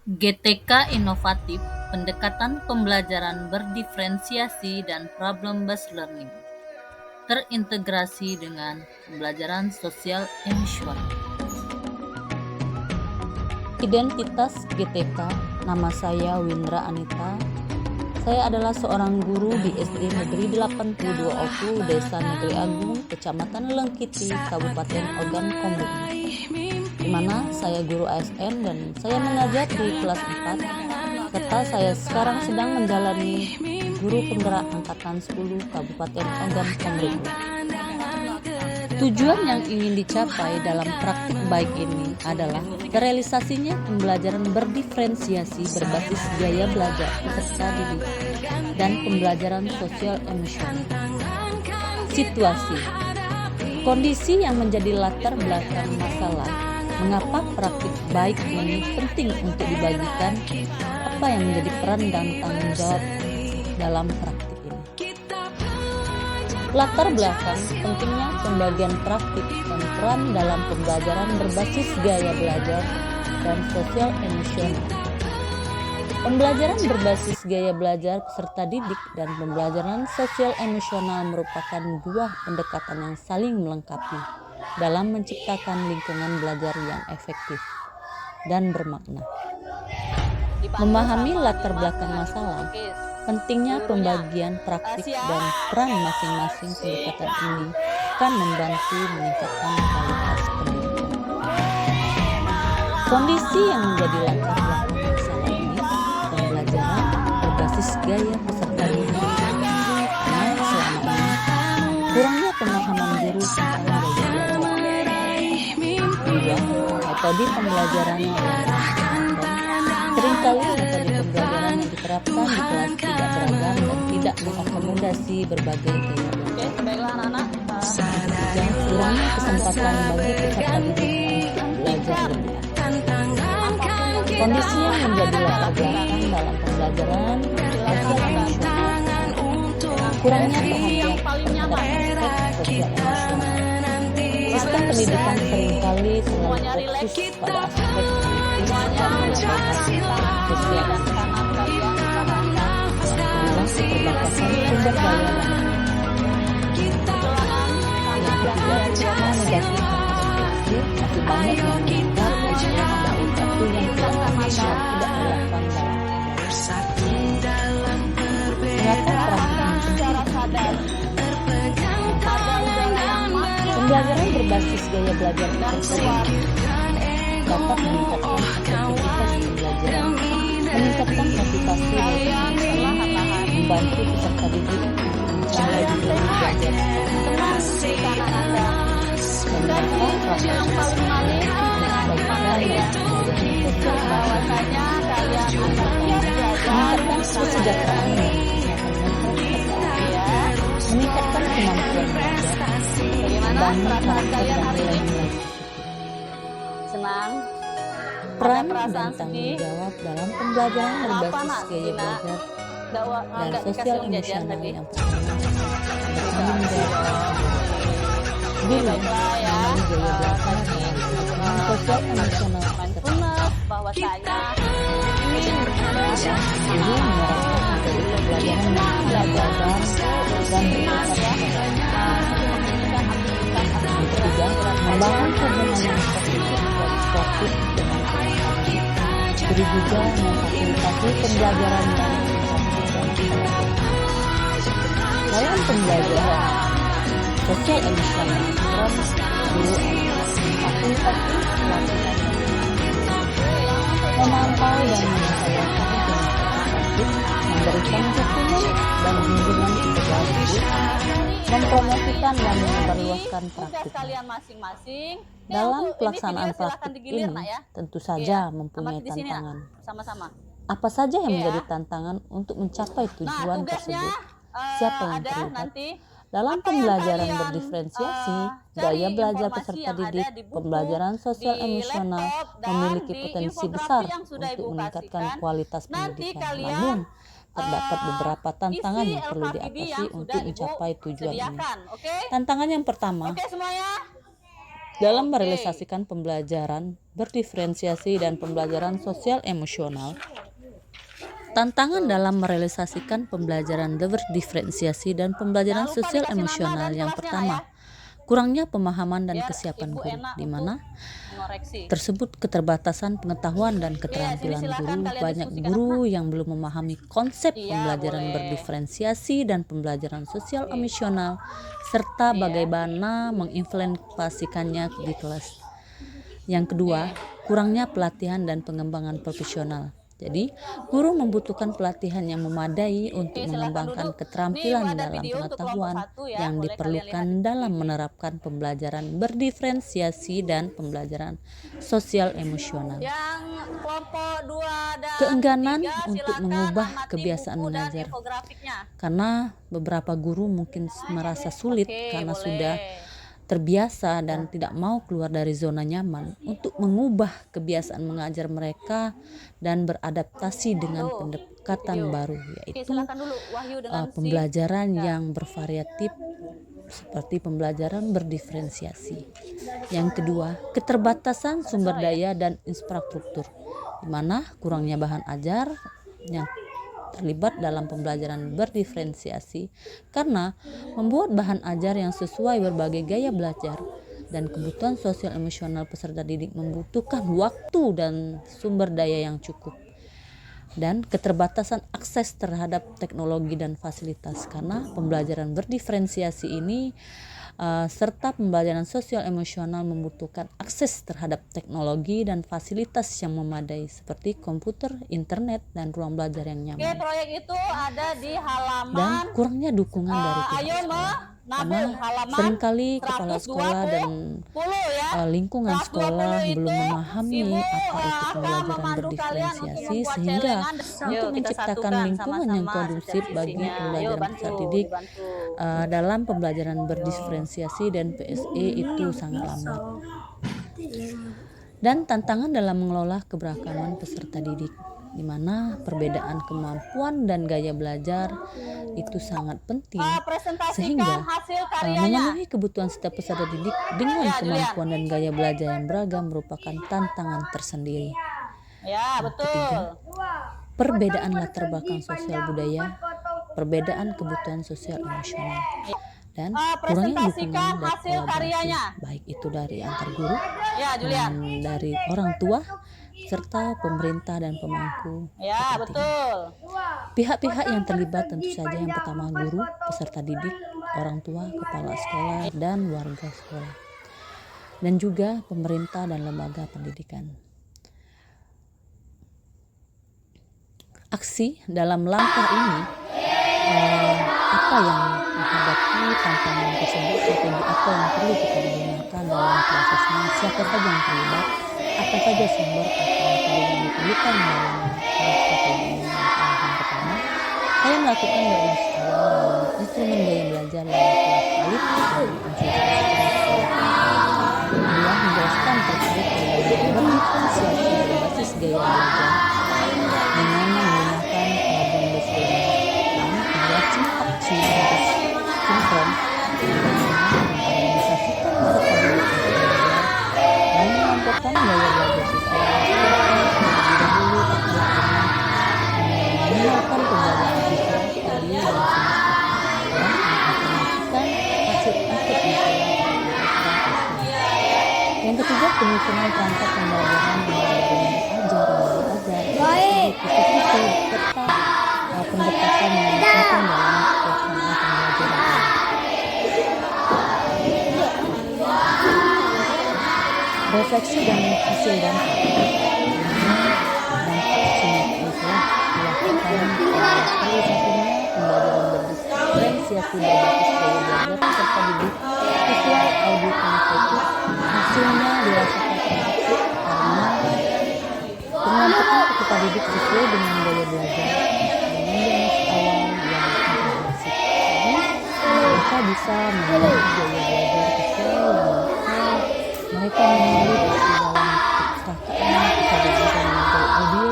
GTK inovatif, pendekatan pembelajaran berdiferensiasi dan problem-based learning, terintegrasi dengan pembelajaran sosial emosional. Identitas GTK, nama saya Windra Anita. Saya adalah seorang guru di SD Negeri 82 Oku, Desa Negeri Agung, Kecamatan Lengkiti, Kabupaten Ogan Komering, di mana saya guru ASN dan saya mengajar di kelas 4, serta saya sekarang sedang menjalani guru penggerak angkatan 10 Kabupaten Ogan Komering. Tujuan yang ingin dicapai dalam praktik baik ini adalah terrealisasinya pembelajaran berdiferensiasi berbasis gaya belajar peserta didik dan pembelajaran sosial emosional. Situasi, kondisi yang menjadi latar belakang masalah mengapa praktik baik ini penting untuk dibagikan, apa yang menjadi peran dan tanggung jawab dalam praktik ini. Latar belakang pentingnya pembagian praktik dan peran dalam pembelajaran berbasis gaya belajar dan sosial emosional. Pembelajaran berbasis gaya belajar peserta didik dan pembelajaran sosial emosional merupakan dua pendekatan yang saling melengkapi dalam menciptakan lingkungan belajar yang efektif dan bermakna. Memahami latar belakang masalah, pentingnya pembagian praktik dan peran masing-masing pendekatan ini akan membantu meningkatkan kualitas pendidikan. Kondisi yang menjadi latar belakang masalah ini pembelajaran berbasis gaya peserta didik, karena selama ini kurangnya pemahaman guru tentang gaya belajar. Juga metode pembelajaran yang seringkali metode pembelajaran yang diterapkan di kelas tidak beragam dan tidak mengakomodasi berbagai gaya belajar. Kurangnya kesempatan bagi peserta didik untuk belajar lebih aktif. Kondisi yang menjadi latar belakang dalam pembelajaran sosial emosional, kurangnya perhatian terhadap aspek sosial emosional. Sistem pendidikan seringkali terlalu fokus pada aspek kognitif dan sosial emosional, keterbatasan sumber daya yang ketiga, karena negatif dan masih banyak yang menganggap ujian adalah satu yang tidak bisa tidak relevan dalam mengapa pembelajaran berbasis gaya belajar peserta dapat meningkatkan efektivitas pembelajaran, meningkatkan motivasi dan membantu peserta didik mencapai tujuan belajar dan meningkatkan kesejahteraan dan meningkatkan kemampuan belajar, membangun karakter dan nilai-nilai. Peran dan tanggung jawab dalam pembelajaran berbasis gaya belajar dan sosial emosional yang pertama bertanggung jawab guru dalam gaya belajar dan sosial emosional bahwasanya guru menerapkan metode pembelajaran yang tidak beragam dan bersifat. Yang ketiga, membangun hubungan yang positif dan sportif dengan peserta. Guru juga memfasilitasi pembelajaran yang dalam pembelajaran sosial emosional, peran guru fasilitasi pelatihan memantau dan menyesuaikan memberikan dukungan dan bimbingan kepada guru, mempromosikan dan memperluaskan praktik. Dalam pelaksanaan praktik ini tentu saja mempunyai tantangan. Apa saja yang menjadi tantangan untuk mencapai tujuan tersebut? Siapa yang terlibat? Dalam pembelajaran berdiferensiasi, gaya belajar peserta didik, pembelajaran sosial emosional memiliki potensi besar untuk meningkatkan kualitas pendidikan. Namun, terdapat beberapa tantangan yang perlu diatasi untuk mencapai tujuan ini. Tantangan yang pertama, Dalam merealisasikan pembelajaran berdiferensiasi dan pembelajaran sosial emosional, tantangan dalam merealisasikan pembelajaran berdiferensiasi dan pembelajaran sosial emosional yang pertama, kurangnya pemahaman dan kesiapan guru, di mana tersebut keterbatasan pengetahuan dan keterampilan guru. Banyak guru yang belum memahami konsep pembelajaran berdiferensiasi dan pembelajaran sosial emosional serta bagaimana mengimplementasikannya di kelas. Yang kedua, kurangnya pelatihan dan pengembangan profesional. Jadi, guru membutuhkan pelatihan yang memadai untuk mengembangkan keterampilan dalam pengetahuan yang diperlukan dalam menerapkan pembelajaran berdiferensiasi dan pembelajaran sosial emosional. Keengganan untuk mengubah kebiasaan mengajar, karena beberapa guru mungkin merasa sulit karena sudah terbiasa dan tidak mau keluar dari zona nyaman untuk mengubah kebiasaan mengajar mereka dan beradaptasi dengan pendekatan baru, yaitu pembelajaran yang bervariatif seperti pembelajaran berdiferensiasi. Yang kedua, keterbatasan sumber daya dan infrastruktur, di mana kurangnya bahan ajar yang terlibat dalam pembelajaran berdiferensiasi karena membuat bahan ajar yang sesuai berbagai gaya belajar dan kebutuhan sosial emosional peserta didik membutuhkan waktu dan sumber daya yang cukup, dan keterbatasan akses terhadap teknologi dan fasilitas karena pembelajaran berdiferensiasi ini serta pembelajaran sosial emosional membutuhkan akses terhadap teknologi dan fasilitas yang memadai seperti komputer, internet, dan ruang belajar yang nyaman. Proyek itu ada di halaman dan kurangnya dukungan dari pihak sekolah. Karena seringkali kepala sekolah dan lingkungan sekolah belum memahami apa itu pembelajaran berdiferensiasi, sehingga untuk menciptakan lingkungan yang kondusif bagi pembelajaran peserta didik dalam pembelajaran berdiferensiasi dan PSE itu sangat lambat. Dan tantangan dalam mengelola keberagaman peserta didik, di mana perbedaan kemampuan dan gaya belajar itu sangat penting, sehingga memenuhi kebutuhan setiap peserta didik dengan kemampuan dan gaya belajar yang beragam merupakan tantangan tersendiri. Ketiga, perbedaan latar belakang sosial budaya, perbedaan kebutuhan sosial emosional, dan kurangnya dukungan dan kolaborasi, baik itu dari antar guru dan dari orang tua serta pemerintah dan pemangku kepentingan. Pihak-pihak yang terlibat tentu saja yang pertama guru, peserta didik, orang tua, kepala sekolah, dan warga sekolah, dan juga pemerintah dan lembaga pendidikan. Aksi dalam langkah ini apa yang menghadapi tantangan tersebut, strategi apa yang perlu kita gunakan dalam prosesnya, siapa saja yang terlibat, apa saja sumber atau metode yang diperlukan dalam strategi ini. Yang pertama, saya melakukan berbasis awal instrumen gaya belajar yang telah valid dan kedua, menjelaskan terkait pembelajaran berdiferensiasi berbasis gaya belajar dengan menggunakan problem-based learning, dan kedua, aksi harus sinkron mengorganisasikan peserta didik untuk belajar dan menyampaikan gaya belajar siswa terlebih dahulu mengenalkan pembelajaran siswa tadi dan semester dan menginformasikan hasil angket yang ketiga, penyusunan perangkat pembelajaran serta pendekatan yang penting dalam pelaksanaan pembelajaran. Refleksi dan hasil dampak. Dampak itulah dilakukan salah satunya pembelajaran berdiferensiasi berbasis gaya belajar peserta didik visual audio kinestetik. Hasilnya dirasakan efektif karena pengelompokan peserta didik sesuai dengan gaya belajar dengan diagnosis awal yang komprehensif. Jadi mereka bisa memilih gaya belajar sesuai yang mereka menulis di dalam perpustakaan peserta didik dan audio